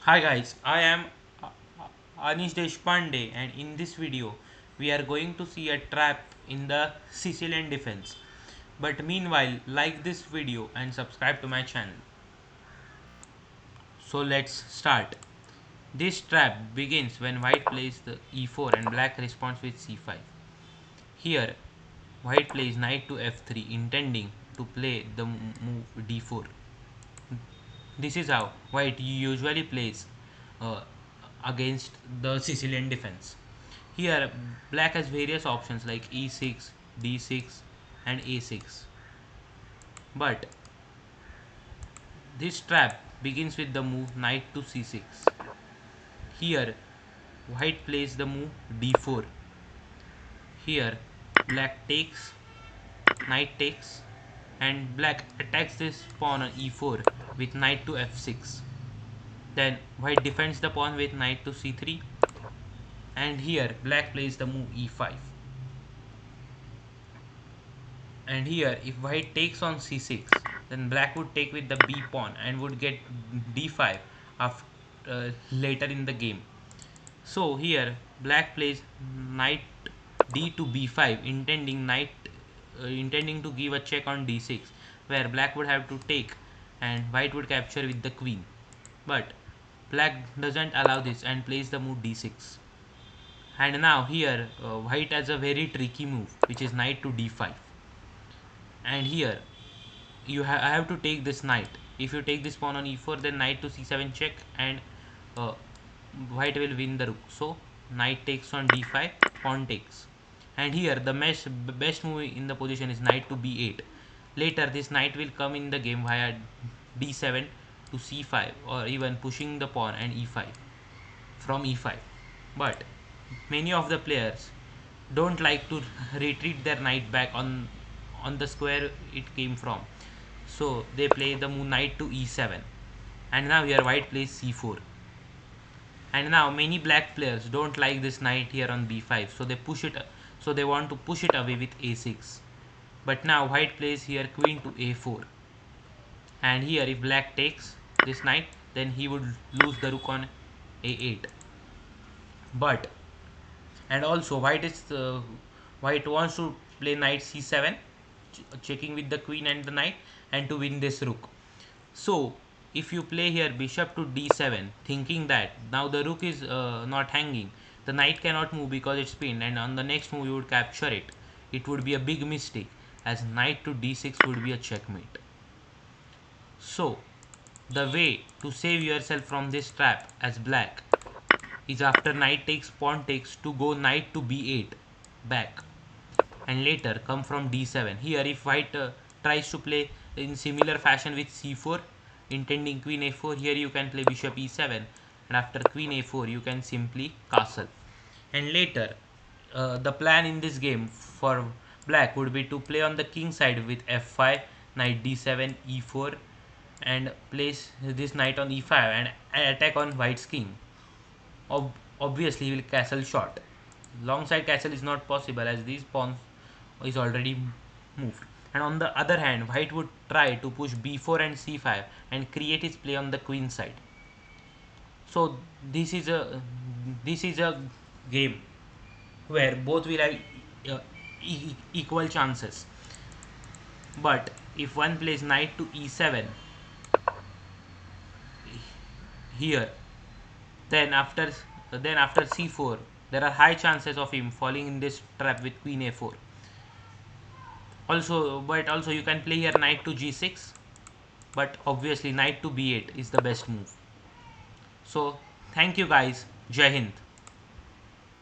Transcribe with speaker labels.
Speaker 1: Hi guys, I am Anish Deshpande, and in this video we are going to see a trap in the Sicilian defense. But meanwhile, like this video and subscribe to my channel. So let's start. This trap begins when white plays the e4 and black responds with c5. Here, white plays knight to f3 intending to play the move d4. This is how white usually plays uh, against the Sicilian defense. Here, black has various options like e6, d6, and a6. But this trap begins with the move knight to c6. Here, white plays the move d4. Here, black takes, knight takes, and black attacks this pawn on e4 with knight to f6. Then white defends the pawn with knight to c3, and here black plays the move e5. And here if white takes on c6, then black would take with the b pawn and would get d5 after, later in the game. So here black plays knight d to b5 intending to give a check on d6, where black would have to take and white would capture with the queen. But black doesn't allow this and plays the move d6. And now here white has a very tricky move, which is knight to d5. And here I have to take this knight. If you take this pawn on e4, then knight to c7 check, and uh, white will win the rook. So knight takes on d5, pawn takes. And here the best move in the position is knight to b8. Later this knight will come in the game via d7 to c5, or even pushing the pawn and e5 from e5. But many of the players don't like to retreat their knight back on the square it came from, so they play the move knight to e7. And now here white plays c4. And now many black players don't like this knight here on b5, so they want to push it away with a6. But now white plays here queen to a4. And here if black takes this knight, then he would lose the rook on a8. But and also white wants to play knight c7, checking with the queen and the knight, and to win this rook. So if you play here bishop to d7, thinking that now the rook is not hanging, the knight cannot move because it's pinned, and on the next move you would capture it, it would be a big mistake, as knight to d6 would be a checkmate. So the way to save yourself from this trap as black is after knight takes pawn takes to go knight to b8 back, and later come from d7. Here if white tries to play in similar fashion with c4 intending queen a4, here you can play bishop e7, and after queen a4 you can simply castle. And later the plan in this game for black would be to play on the king side with f5, knight d7, e4, and place this knight on e5 and attack on white's king. Obviously he will castle short. Long side castle is not possible as these pawns is already moved. And on the other hand, white would try to push b4 and c5 and create his play on the queen side. So this is a game where both will have equal chances. But if one plays knight to e7 here, then after c4 there are high chances of him falling in this trap with queen a4. Also you can play here knight to g6, but obviously knight to b8 is the best move. So thank you guys. Jai Hind.